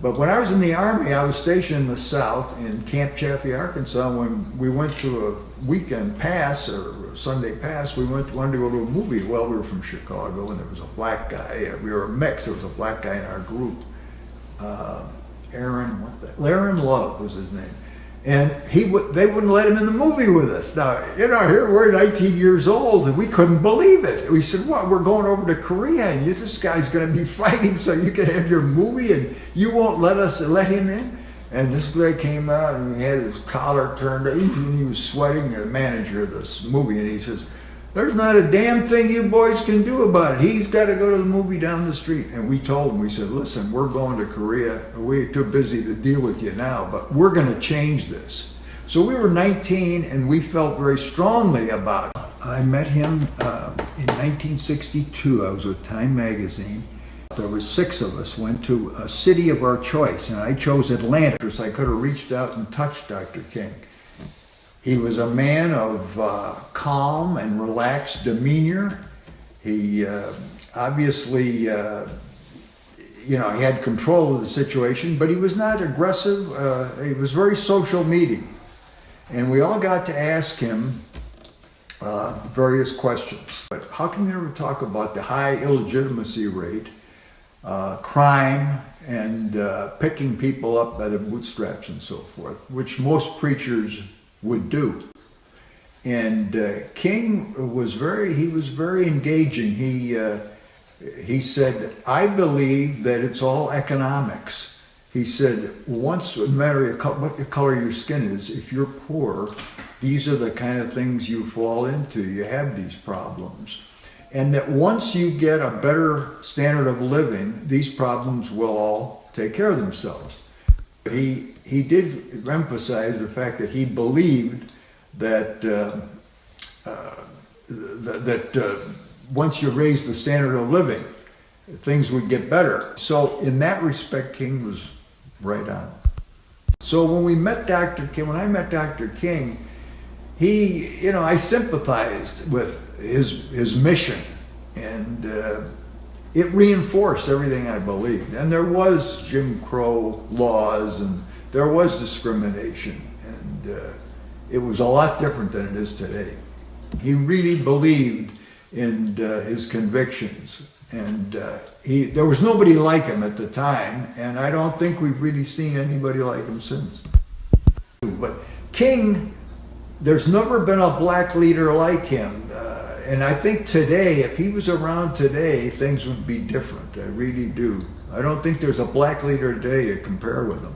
But when I was in the Army, I was stationed in the South in Camp Chaffee, Arkansas. When we went to a weekend pass or a Sunday pass, wanted to go to a movie. Well, we were from Chicago, and there was a black guy. We were a mix. There was a black guy in our group. Aaron Love was his name. And they wouldn't let him in the movie with us. Now, here we're 19 years old, and we couldn't believe it. We said, what, we're going over to Korea, and this guy's going to be fighting so you can have your movie, and you won't let him in? And this guy came out, and he had his collar turned up, and he was sweating, the manager of this movie, and he says, there's not a damn thing you boys can do about it. He's got to go to the movie down the street. And we told him, we said, listen, we're going to Korea. We're too busy to deal with you now, but we're going to change this. So we were 19, and we felt very strongly about it. I met him in 1962. I was with Time magazine. There were 6 of us, went to a city of our choice, and I chose Atlanta because I could have reached out and touched Dr. King. He was a man of calm and relaxed demeanor. He obviously, he had control of the situation, but he was not aggressive. He was very social meeting. And we all got to ask him various questions. But how can you ever talk about the high illegitimacy rate, crime, and picking people up by the bootstraps and so forth, which most preachers would do. And King was very engaging. He said, I believe that it's all economics. He said, once, no matter what color your skin is, if you're poor, these are the kind of things you fall into. You have these problems. And that once you get a better standard of living, these problems will all take care of themselves. He did emphasize the fact that he believed that once you raise the standard of living, things would get better. So in that respect, King was right on. So when I met Dr. King, I sympathized with his mission, and it reinforced everything I believed. And there was Jim Crow laws, and there was discrimination, and it was a lot different than it is today. He really believed in his convictions, and there was nobody like him at the time, and I don't think we've really seen anybody like him since. But King, there's never been a black leader like him. And I think today, if he was around today, things would be different. I really do. I don't think there's a black leader today to compare with him.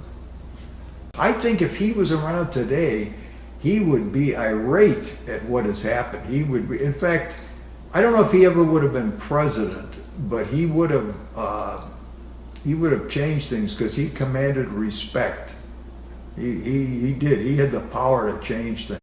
I think if he was around today, he would be irate at what has happened. He would be, in fact, I don't know if he ever would have been president, but he would have changed things because he commanded respect. He did. He had the power to change things.